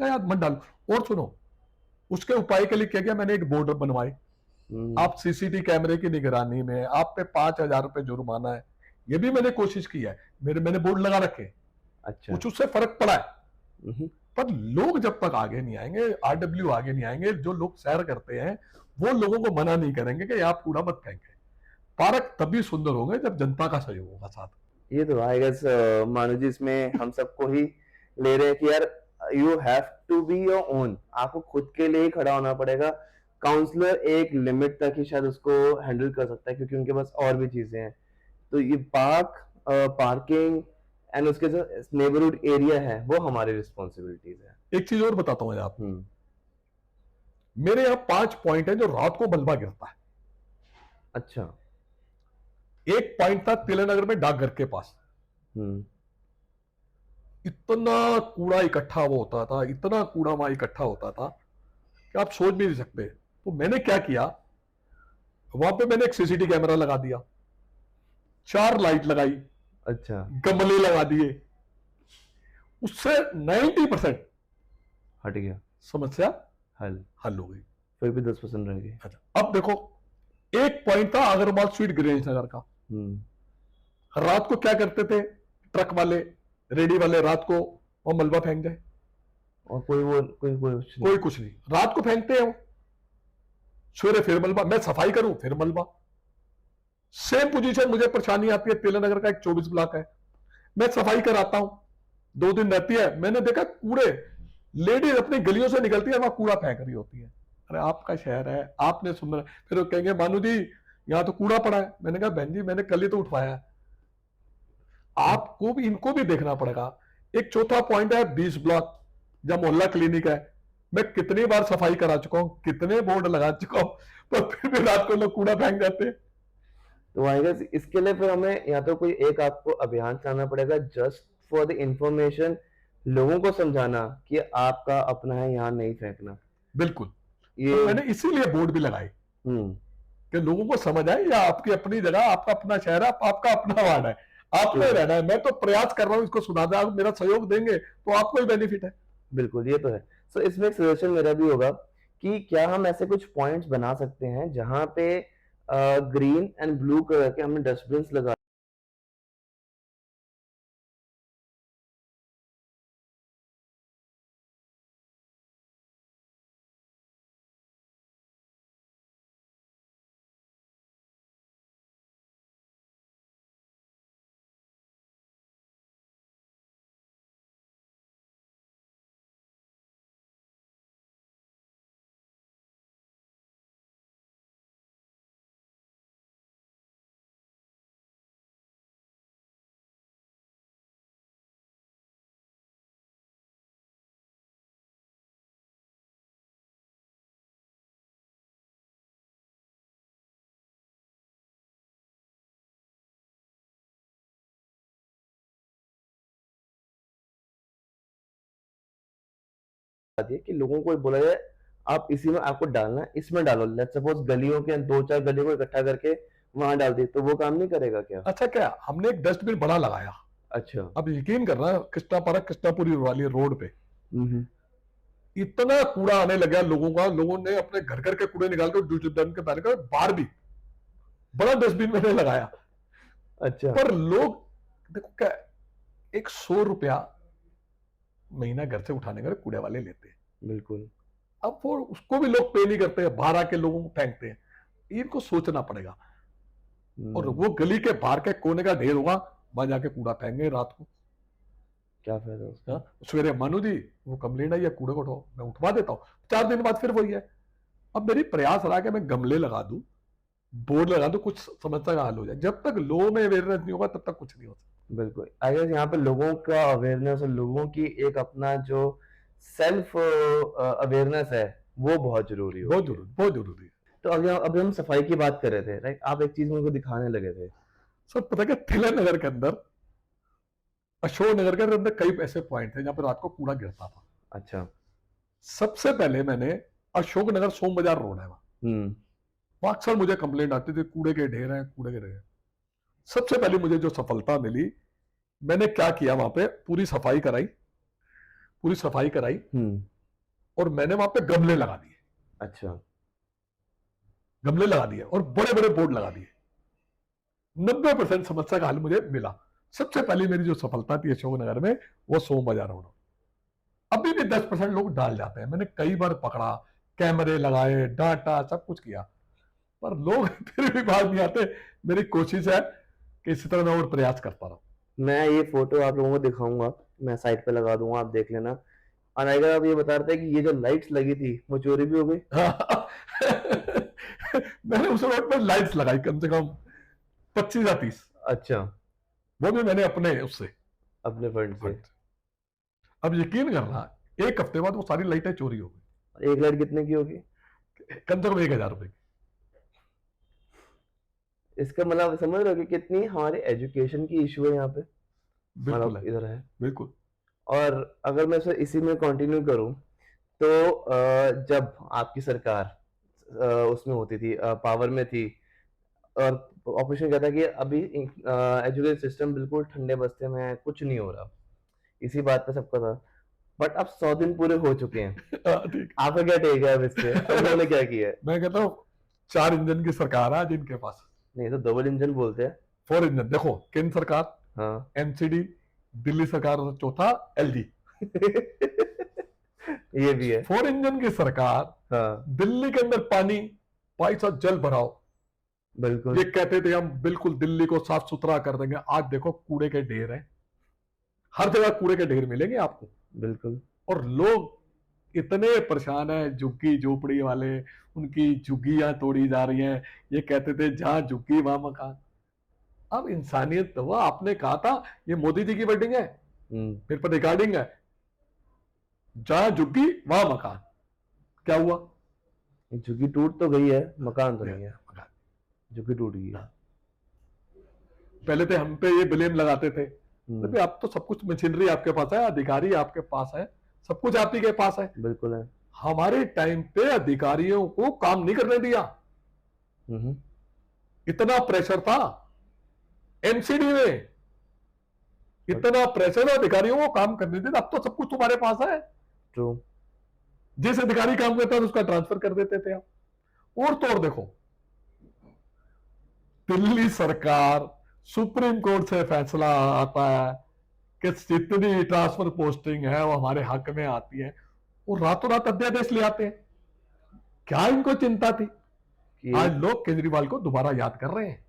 यार मत डालो। और सुनो, उसके उपाय के लिए क्या किया मैंने, एक बोर्ड बनवाई। आप सीसीटीवी कैमरे की निगरानी में आप पे 5,000 रुपए जुर्माना है, ये भी मैंने कोशिश की है, मैंने बोर्ड लगा रखे। अच्छा। कुछ उससे फर्क पड़ा है, पर लोग जब तक आगे नहीं आएंगे, आरडब्ल्यू आगे नहीं आएंगे, जो लोग सैर करते हैं वो लोगों को मना नहीं करेंगे कि आप कूड़ा मत फेंके। पार्क तभी सुंदर होंगे जब जनता का सहयोग होगा साथ। ये तो आई गेस मानो जी इसमें हम सबको ही ले रहे हैं कि यार you have to be your own, आपको खुद के लिए ही खड़ा होना पड़ेगा। काउंसलर एक लिमिट तक ही शायद उसको हैंडल कर सकता है क्योंकि उनके पास और भी चीजें हैं। तो ये पार्किंग एंड उसके जो नेबरहुड एरिया है वो हमारी रिस्पॉन्सिबिलिटीज है। एक चीज और बताता हूं आप, मेरे यहाँ 5 पॉइंट है जो रात को मलबा गिरता है। अच्छा। एक पॉइंट था तिलनगर में डाकघर के पास, इतना कूड़ा इकट्ठा वो होता था, इतना कूड़ा वहां इकट्ठा होता था कि आप सोच भी नहीं सकते। तो मैंने क्या किया, वहां पे मैंने एक सीसीटीवी कैमरा लगा दिया, 4 लाइट लगाई, अच्छा। गमले लगा दिए, उससे 90% हट गया, समस्या हल हल हो गई। फिर भी 10% रह गए। अच्छा, अब देखो, एक पॉइंट था अग्रवाल स्वीट ग्रेज नगर का। रात को क्या करते थे ट्रक वाले, रेडी वाले, रात को वो मलबा फेंक जाए और कोई कुछ नहीं, रात को फेंकते हैं वो, सवेरे फिर मलबा, मैं सफाई करूं फिर मलबा। सेम पोजीशन मुझे परेशानी आती है, तिलनगर का एक 24 ब्लॉक है, मैं सफाई कराता हूं, 2 दिन रहती है, मैंने देखा कूड़े, लेडीज अपनी गलियों से निकलती है, वहां कूड़ा फेंक रही होती है। अरे आपका शहर है, आपने सुनना, फिर वो कहेंगे मानू जी यहां तो कूड़ा पड़ा है। मैंने कहा बहन जी मैंने कल ही तो उठवाया है, आपको भी इनको भी देखना पड़ेगा। एक चौथा पॉइंट है 20 ब्लॉक, जब मोहल्ला क्लिनिक है, मैं कितनी बार सफाई करा चुका हूं, कितने बोर्ड लगा चुका हूं, पर फिर भी रात को लोग कूड़ा फेंक जाते हैं। तो आई गेस इसके लिए फिर हमें या तो कोई एक आपको अभियान चलाना पड़ेगा जस्ट फॉर द इंफॉर्मेशन, लोगों को समझाना कि आपका अपना है, यहाँ नहीं फेंकना। बिल्कुल, ये तो मैंने इसीलिए बोर्ड भी लगाए कि लोगों को समझ आए, या आपकी अपनी जगह, आपका अपना शहर है, आपका अपना वार्ड है, आपने रहना है। मैं तो प्रयास कर रहा हूं इसको सुधारने, आप मेरा सहयोग देंगे तो आपको ही बेनिफिट है। बिल्कुल, ये तो है। सो इसमें एक सजेशन मेरा भी होगा कि क्या हम ऐसे कुछ पॉइंट्स बना सकते हैं जहां पे ग्रीन एंड ब्लू कलर के हमने डस्टबिन लगा दिया कि लोगों को बोला जाए आप इसी में आपको डालना है, इसमें डालो। लेट्स सपोज गलियों के 2-4 गलियों को इकट्ठा करके वहां डाल दी, तो वो काम नहीं करेगा क्या? अच्छा, क्या हमने एक डस्टबिन बड़ा लगाया, अच्छा। अब यकीन करना, कृष्णा पार्क कृष्णापुरी वाली रोड पे इतना कूड़ा आने लगा लोगों का, लोगों ने अपने घर घर के कूड़े निकाल कर डस्टबिन के पहले कर, बाहर भी बड़ा डस्टबिन मैंने लगाया। अच्छा। पर लोग देखो क्या, 100 रुपया महीना घर से उठाने का कूड़े वाले लेते हैं, बिल्कुल। अब वो उसको भी लोग पे नहीं करते हैं, बाहर आके लोगों को फेंकते हैं। इनको सोचना पड़ेगा। और वो गली के बाहर के कोने का ढेर होगा, वहां जाके कूड़ा फेंकेंगे रात को, क्या फायदा उसका? सवेरे मानू जी वो कंप्लेंट आई है कूड़े को उठाओ, मैं उठवा देता हूँ, 4 दिन बाद फिर वही है। अब मेरी प्रयास रहा कि मैं गमले लगा दूं, बोर्ड लगा दूं, कुछ समस्या का हल हो जाए। जब तक लोगों में अवेयरनेस नहीं होगा तब तक कुछ नहीं हो सकता। बिल्कुल, आई गेस यहाँ पे लोगों का अवेयरनेस और लोगों की एक अपना जो सेल्फ अवेयरनेस है वो बहुत जरूरी बहुत होती है। जरूरी, बहुत जरूरी है। तो अभी हम सफाई की बात कर रहे थे, राइट? आप एक चीज मुझको दिखाने लगे थे। सर पता क्या, थिलन नगर के अंदर, अशोक नगर के अंदर कई ऐसे पॉइंट थे जहां पर रात को कूड़ा गिरता था। अच्छा। सबसे पहले मैंने, अशोक नगर सोम बाजार रोड है वहां अक्सर मुझे कंप्लेंट आती थी कूड़े के ढेर हैं, कूड़े के ढेर। सबसे पहले मुझे जो सफलता मिली, मैंने क्या किया, वहां पे पूरी सफाई कराई, पूरी सफाई कराई हम्म। और मैंने वहां पे गमले लगा दिए, अच्छा। गमले लगा दिए और बड़े बड़े बोर्ड लगा दिए। 90% समस्या का हल मुझे मिला। सबसे पहली मेरी जो सफलता थी अशोकनगर में, वो सोम बाजार रोड। अभी भी 10% लोग डाल जाते हैं, मैंने कई बार पकड़ा, कैमरे लगाए, डांटा, सब कुछ किया, पर लोग फिर भी बाहर नहीं आते। मेरी कोशिश है कि इसी तरह मैं और प्रयास करता रहूं। मैं ये फोटो आप लोगों को दिखाऊंगा, मैं साइट पे लगा दूंगा, आप देख लेना। और अगर आप ये बता रहे थे कि ये जो लाइट्स लगी थी वो चोरी भी हो गई। मैंने उस रोड पर लाइट्स लगाई कम से कम 25 या 30, अच्छा। वो भी मैंने अपने उससे। अपने फंड से। अब यकीन करना, एक हफ्ते बाद वो सारी लाइटें चोरी हो गई, एक लाइट कितने की होगी? कम से कम 1000 रुपए की। इसका मतलब समझ रहे हो कि कितनी हमारे एजुकेशन की इशू है यहाँ पे, बिल्कुल मतलब है, इधर है। बिल्कुल। और अगर मैं इसी में कंटिन्यू करूं तो जब आपकी सरकार उसमें होती थी, पावर में थी, और ऑपोजिशन कहता है कि अभी एजुकेशन सिस्टम बिल्कुल ठंडे बस्ते में है, कुछ नहीं हो रहा, इसी बात पे सबका था। बट अब 100 दिन पूरे हो चुके हैं, ठीक। आपका क्या टेक है अब इस पे? अब उन्होंने क्या किया है? मैं कहता हूँ 4 इंजन की सरकार है जिनके पास। नहीं तो डबल इंजन बोलते हैं। 4 इंजन देखो, केंद्र सरकार, हाँ। एमसीडी, दिल्ली सरकार और चौथा एलडी। ये भी है। 4 इंजन की सरकार, हाँ दिल्ली के अंदर पानी, भाई साहब जल भराओ, बिल्कुल। ये कहते थे हम बिल्कुल दिल्ली को साफ सुथरा कर देंगे। आज देखो कूड़े के ढेर है, हर जगह कूड़े के ढेर मिलेंगे आपको। बिल्कुल। और लोग इतने परेशान हैं, झुग्गी झोपड़ी वाले, उनकी झुग्गियां तोड़ी जा रही हैं। ये कहते थे जहां झुग्गी वहां मकान। अब इंसानियत तो हुआ, आपने कहा था ये मोदी जी की वर्डिंग है, मेरे पर रिकॉर्डिंग है, जहां झुग्गी वहां मकान। क्या हुआ? झुग्गी टूट तो गई है, मकान तो नहीं है, झुग्गी टूट गई है। पहले तो हम पे ये ब्लेम लगाते थे, हम्म, अब तो सब कुछ मशीनरी आपके पास है, अधिकारी आपके पास है, सब कुछ आप ही के पास है। बिल्कुल है। हमारे टाइम पे अधिकारियों को काम नहीं करने दिया, हम्म, इतना प्रेशर था एमसीडी में, इतना प्रेशर अधिकारियों को काम करने देते। अब तो सब कुछ तुम्हारे पास है, ट्रू। जिस अधिकारी काम करता है उसका ट्रांसफर कर देते थे आप। और तो और देखो, दिल्ली सरकार, सुप्रीम कोर्ट से फैसला आता है कि जितनी ट्रांसफर पोस्टिंग है वो हमारे हक में आती है, और रातों रात अध्यादेश ले आते हैं। क्या इनको चिंता थी? कि आज लोग केजरीवाल को दोबारा याद कर रहे हैं।